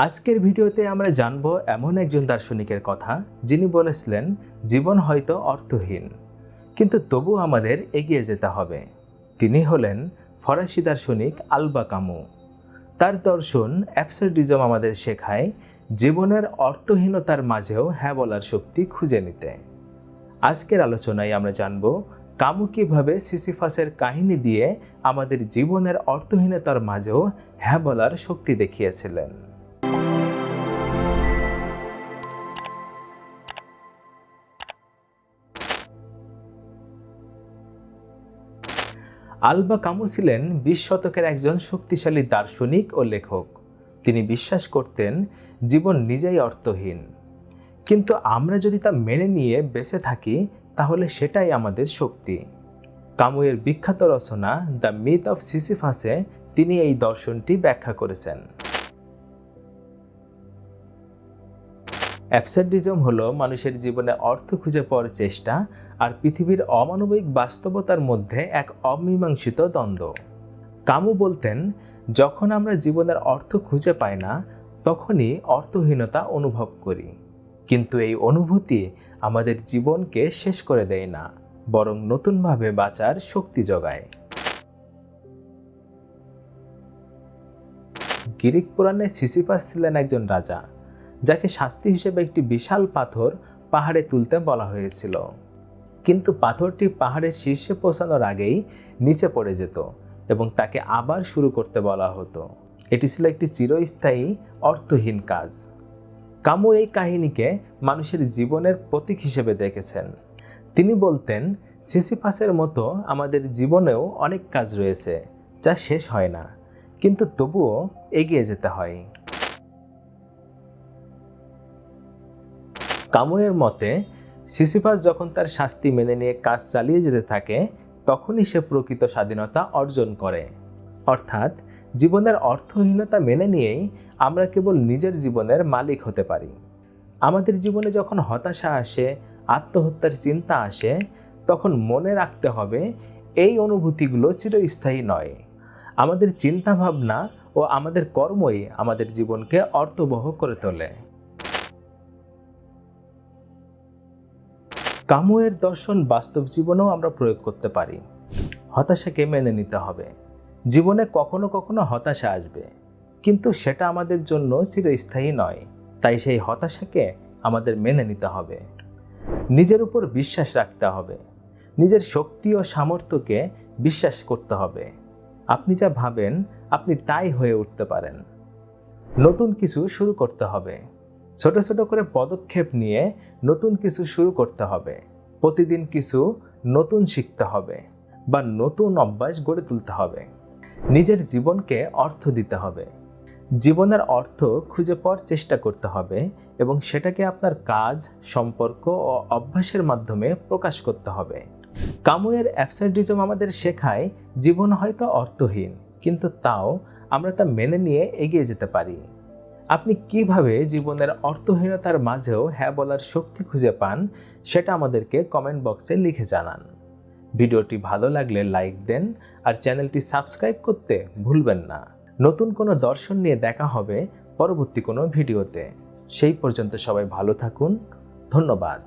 আজকের ভিডিওতে আমরা জানব এমন একজন দার্শনিকের কথা যিনি বলেছিলেন জীবন হয়তো অর্থহীন, কিন্তু তবু আমাদের এগিয়ে যেতে হবে। তিনি হলেন ফরাসি দার্শনিক আলবা কামু। তার দর্শন অ্যাবসার্ডিজম আমাদের শেখায় জীবনের অর্থহীনতার মাঝেও হ্যাঁ বলার শক্তি খুঁজে নিতে। আজকের আলোচনায় আমরা জানব কামু কিভাবে সিসিফাসের কাহিনী দিয়ে আমাদের জীবনের অর্থহীনতার মাঝেও হ্যাঁ বলার শক্তি দেখিয়েছিলেন। আলবা কামু ছিলেন 20 শতকের একজন শক্তিশালী দার্শনিক ও লেখক। তিনি বিশ্বাস করতেন জীবন নিজেই অর্থহীন, কিন্তু আমরা যদি তা মেনে নিয়ে বেঁচে থাকি তাহলে সেটাই আমাদের শক্তি। কামুয়ের বিখ্যাত রচনা দ্য মিথ অফ সিসিফাসে তিনি এই দর্শনটি ব্যাখ্যা করেছেন। অ্যাবসার্ডিজম হলো মানুষের জীবনে অর্থ খুঁজে পাওয়ার চেষ্টা আর পৃথিবীর অমানবিক বাস্তবতার মধ্যে এক অমীমাংসিত দ্বন্দ্ব। কামু বলতেন, যখন আমরা জীবনের অর্থ খুঁজে পাই না তখনই অর্থহীনতা অনুভব করি, কিন্তু এই অনুভূতি আমাদের জীবনকে শেষ করে দেয় না, বরং নতুনভাবে বাঁচার শক্তি যোগায়। গ্রিক পুরাণে সিসিফাস ছিলেন একজন রাজা, যাকে শাস্তি হিসেবে একটি বিশাল পাথর পাহাড়ে তুলতে বলা হয়েছিল। কিন্তু পাথরটি পাহাড়ের শীর্ষে পৌঁছানোর আগেই নিচে পড়ে যেত এবং তাকে আবার শুরু করতে বলা হতো। এটি ছিল একটি চিরস্থায়ী অর্থহীন কাজ। কামু এই কাহিনীকে মানুষের জীবনের প্রতীক হিসেবে দেখেছেন। তিনি বলতেন, সিসিফাসের মতো আমাদের জীবনেও অনেক কাজ রয়েছে যা শেষ হয় না, কিন্তু তবুও এগিয়ে যেতে হয়। কামুয়ের মতে সিসিফাস যখন তার শাস্তি মেনে নিয়ে কাজ চালিয়ে যেতে থাকে তখনই সে প্রকৃত স্বাধীনতা অর্জন করে। অর্থাৎ জীবনের অর্থহীনতা মেনে নিয়েই আমরা কেবল নিজের জীবনের মালিক হতে পারি। আমাদের জীবনে যখন হতাশা আসে, আত্মহত্যার চিন্তা আসে, তখন মনে রাখতে হবে এই অনুভূতিগুলো চিরস্থায়ী নয়। আমাদের চিন্তাভাবনা ও আমাদের কর্মই আমাদের জীবনকে অর্থবহ করে তোলে। কামুয়ের দর্শন বাস্তব জীবনেও আমরা প্রয়োগ করতে পারি। হতাশাকে মেনে নিতে হবে। জীবনে কখনো কখনো হতাশা আসবে, কিন্তু সেটা আমাদের জন্য চিরস্থায়ী নয়। তাই সেই হতাশাকে আমাদের মেনে নিতে হবে। নিজের উপর বিশ্বাস রাখতে হবে। নিজের শক্তি ও সামর্থ্যকে বিশ্বাস করতে হবে। আপনি যা ভাবেন আপনি তাই হয়ে উঠতে পারেন। নতুন কিছু শুরু করতে হবে। ছোট ছোট করে পদক্ষেপ নিয়ে নতুন কিছু শুরু করতে হবে। প্রতিদিন কিছু নতুন শিখতে হবে বা নতুন অভ্যাস গড়ে তুলতে হবে। নিজের জীবনকে অর্থ দিতে হবে। জীবনের অর্থ খুঁজে পাওয়ার চেষ্টা করতে হবে এবং সেটাকে আপনার কাজ, সম্পর্ক ও অভ্যাসের মাধ্যমে প্রকাশ করতে হবে। কামুয়ের অ্যাবসার্ডিজম আমাদের শেখায় জীবন হয়তো অর্থহীন, কিন্তু তাও আমরা তা মেনে নিয়ে এগিয়ে যেতে পারি। আপনি কিভাবে জীবনের অর্থহীনতার মাঝেও হ্যাঁ বলার শক্তি খুঁজে পান সেটা আমাদেরকে কমেন্ট বক্সে লিখে জানান। ভিডিওটি ভালো লাগলে লাইক দেন আর চ্যানেলটি সাবস্ক্রাইব করতে ভুলবেন না। নতুন কোনো দর্শন নিয়ে দেখা হবে পরবর্তী কোনো ভিডিওতে। সেই পর্যন্ত সবাই ভালো থাকুন। ধন্যবাদ।